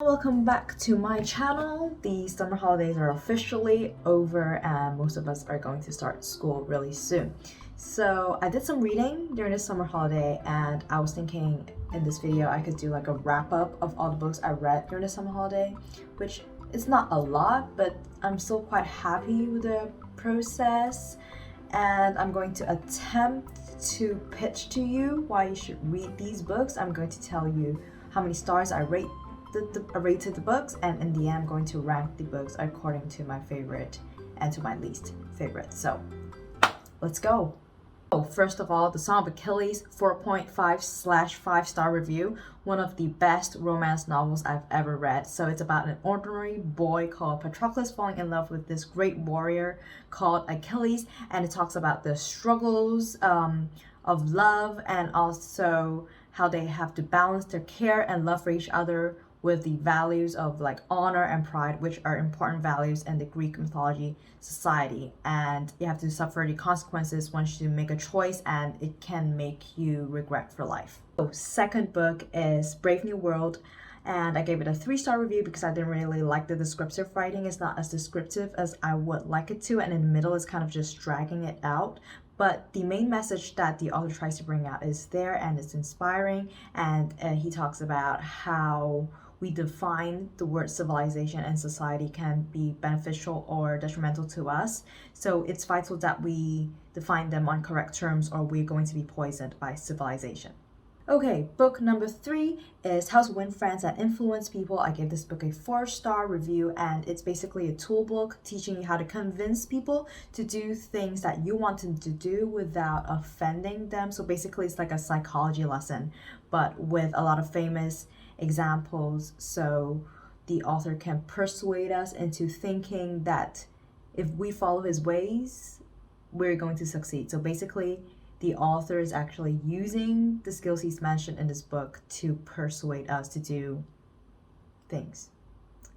Welcome back to my channel. The summer holidays are officially over and most of us are going to start school really soon. So I did some reading during the summer holiday and I was thinking in this video I could do like a wrap up of all the books I read during the summer holiday, which is not a lot, but I'm still quite happy with the process. And I'm going to attempt to pitch to you why you should read these books. I'm going to tell you how many stars I rated the books, and in the end I'm going to rank the books according to my favorite and to my least favorite. So let's go. First of all, the Song of Achilles 4.5/5-star review, one of the best romance novels I've ever read. So it's about an ordinary boy called Patroclus falling in love with this great warrior called Achilles, and it talks about the struggles of love and also how they have to balance their care and love for each other with the values of like honor and pride, which are important values in the Greek mythology society, and you have to suffer the consequences once you make a choice, and it can make you regret for life. So second book is Brave New World, and I gave it a 3-star review because I didn't really like the descriptive writing. It's not as descriptive as I would like it to, and in the middle is kind of just dragging it out. But the main message that the author tries to bring out is there, and it's inspiring, and he talks about how we define the word civilization and society can be beneficial or detrimental to us. So it's vital that we define them on correct terms or we're going to be poisoned by civilization. Okay, book number 3 is How to Win Friends and Influence People. I gave this book a 4-star review, and it's basically a tool book teaching you how to convince people to do things that you want them to do without offending them. So basically it's like a psychology lesson, but with a lot of famous examples, so the author can persuade us into thinking that if we follow his ways, we're going to succeed. So basically, the author is actually using the skills he's mentioned in this book to persuade us to do things.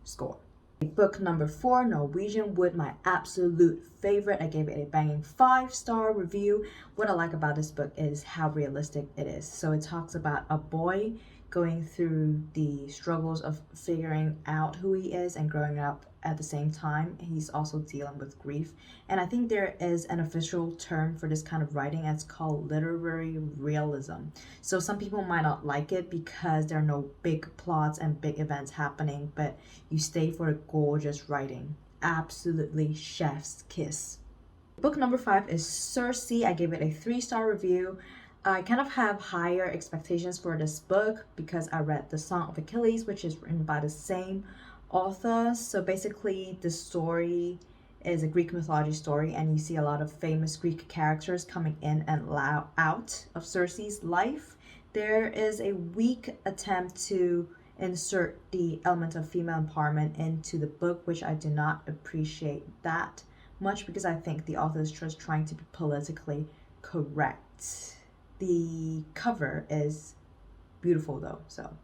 Score. Book number 4, Norwegian Wood, my absolute favorite. I gave it a banging 5-star review. What I like about this book is how realistic it is. So it talks about a boy going through the struggles of figuring out who he is and growing up at the same time. He's also dealing with grief. And I think there is an official term for this kind of writing. It's called literary realism. So some people might not like it because there are no big plots and big events happening, but you stay for the gorgeous writing. Absolutely chef's kiss. Book number 5 is Cersei. I gave it a 3-star review. I kind of have higher expectations for this book because I read the Song of Achilles, which is written by the same author. So basically the story is a Greek mythology story, and you see a lot of famous Greek characters coming in and out of Cersei's life. There is a weak attempt to insert the element of female empowerment into the book, which I do not appreciate that much because I think the author is just trying to be politically correct. The cover is beautiful though. So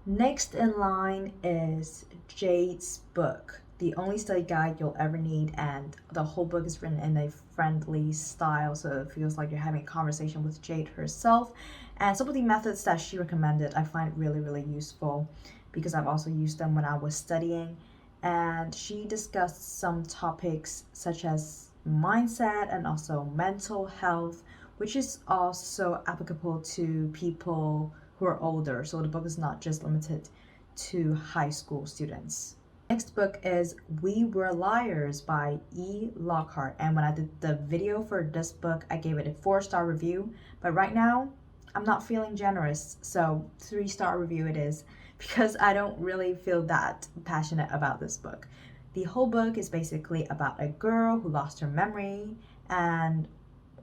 next in line is Jade's book, The Only Study Guide You'll Ever Need, and the whole book is written in a friendly style, so it feels like you're having a conversation with Jade herself. And some of the methods that she recommended I find really useful because I've also used them when I was studying. And she discussed some topics such as mindset and also mental health, which is also applicable to people who are older. So the book is not just limited to high school students. Next book is We Were Liars by E. Lockhart. And when I did the video for this book, I gave it a 4-star review. But right now, I'm not feeling generous. So 3-star review it is because I don't really feel that passionate about this book. The whole book is basically about a girl who lost her memory, and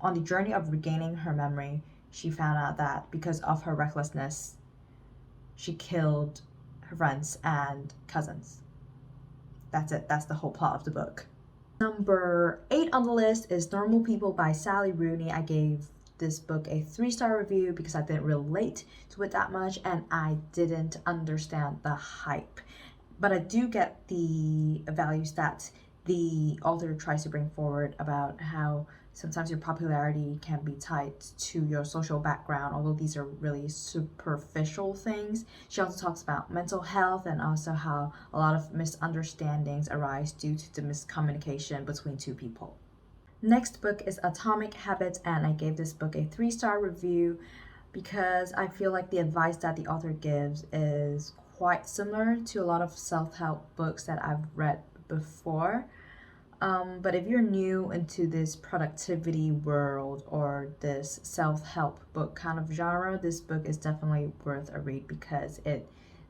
on the journey of regaining her memory, she found out that because of her recklessness, she killed her friends and cousins. That's it. That's the whole plot of the book. Number 8 on the list is Normal People by Sally Rooney. I gave this book a 3-star review because I didn't relate to it that much and I didn't understand the hype. But I do get the values that the author tries to bring forward about how sometimes your popularity can be tied to your social background, although these are really superficial things. She also talks about mental health and also how a lot of misunderstandings arise due to the miscommunication between two people. Next book is Atomic Habits, and I gave this book a 3-star review because I feel like the advice that the author gives is quite similar to a lot of self-help books that I've read before. But if you're new into this productivity world or this self-help book kind of genre, this book is definitely worth a read because it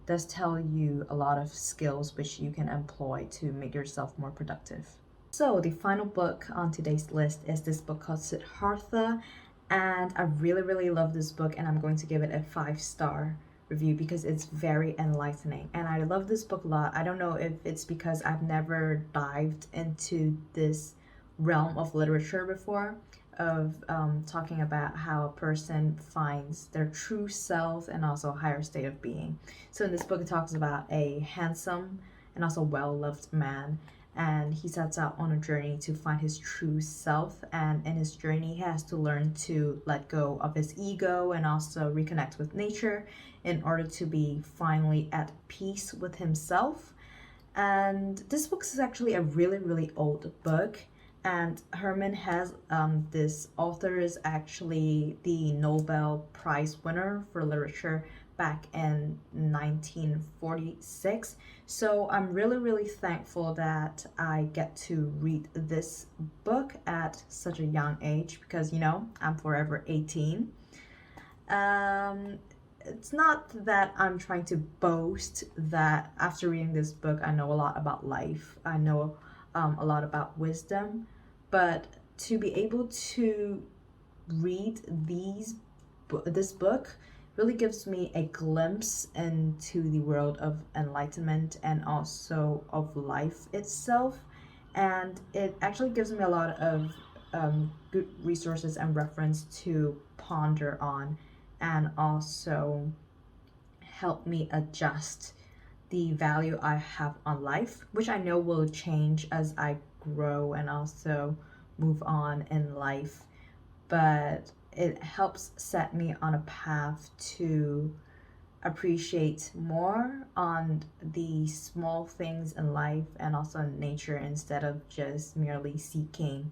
does tell you a lot of skills which you can employ to make yourself more productive. So the final book on today's list is this book called Siddhartha, and I really love this book, and I'm going to give it a 5-star review because it's very enlightening, and I love this book a lot. I don't know if it's because I've never dived into this realm of literature before, of talking about how a person finds their true self and also a higher state of being. So in this book, it talks about a handsome and also well-loved man, and he sets out on a journey to find his true self, and in his journey he has to learn to let go of his ego and also reconnect with nature in order to be finally at peace with himself. And this book is actually a really old book, and Herman Hesse, this author, is actually the Nobel Prize winner for literature back in 1946. So I'm really thankful that I get to read this book at such a young age because, you know, I'm forever 18. It's not that I'm trying to boast that after reading this book I know a lot about life, I know a lot about wisdom, but to be able to read this book really gives me a glimpse into the world of enlightenment and also of life itself, and it actually gives me a lot of good resources and reference to ponder on, and also help me adjust the value I have on life, which I know will change as I grow and also move on in life. But it helps set me on a path to appreciate more on the small things in life and also in nature instead of just merely seeking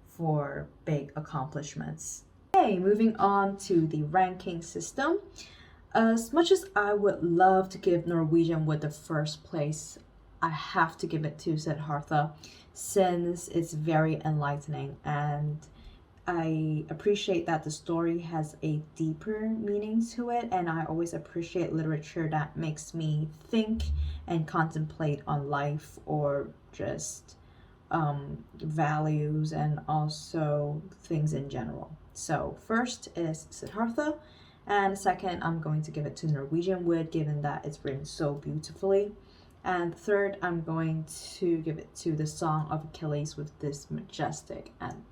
for big accomplishments. Okay, moving on to the ranking system. As much as I would love to give Norwegian Wood the first place, I have to give it to Siddhartha since it's very enlightening, and I appreciate that the story has a deeper meaning to it, and I always appreciate literature that makes me think and contemplate on life or just values and also things in general. So first is Siddhartha, and second I'm going to give it to Norwegian Wood given that it's written so beautifully. And third, I'm going to give it to the Song of Achilles with this majestic and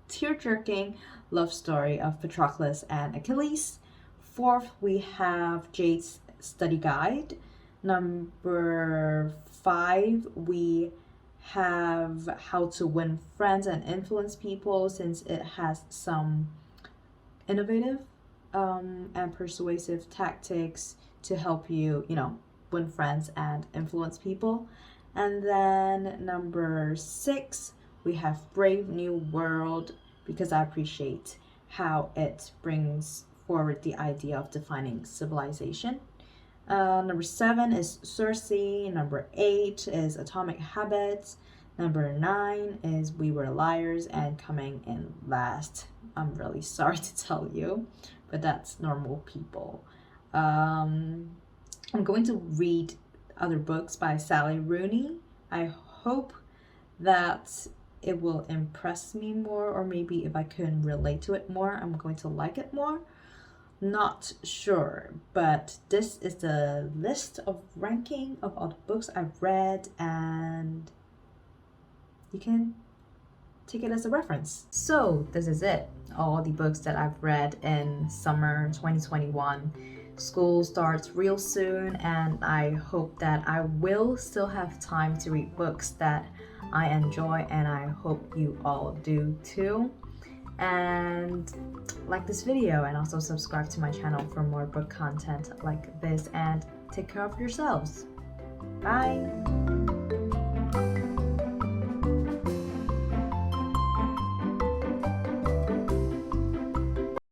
tear-jerking love story of Patroclus and Achilles. Fourth, we have Jade's study guide. Number 5, we have How to Win Friends and Influence People, since it has some innovative and persuasive tactics to help you, win friends and influence people. And then number 6, we have Brave New World, because I appreciate how it brings forward the idea of defining civilization. Number 7 is Cersei. Number 8 is Atomic Habits. Number 9 is We Were Liars. And coming in last, I'm really sorry to tell you, but that's Normal People. I'm going to read other books by Sally Rooney. I hope that it will impress me more, or maybe if I can relate to it more, I'm going to like it more. Not sure, but this is the list of ranking of all the books I've read, and you can take it as a reference. So this is it, all the books that I've read in summer 2021. School starts real soon, and I hope that I will still have time to read books that I enjoy, and I hope you all do too. And like this video, and also subscribe to my channel for more book content like this, and take care of yourselves. Bye!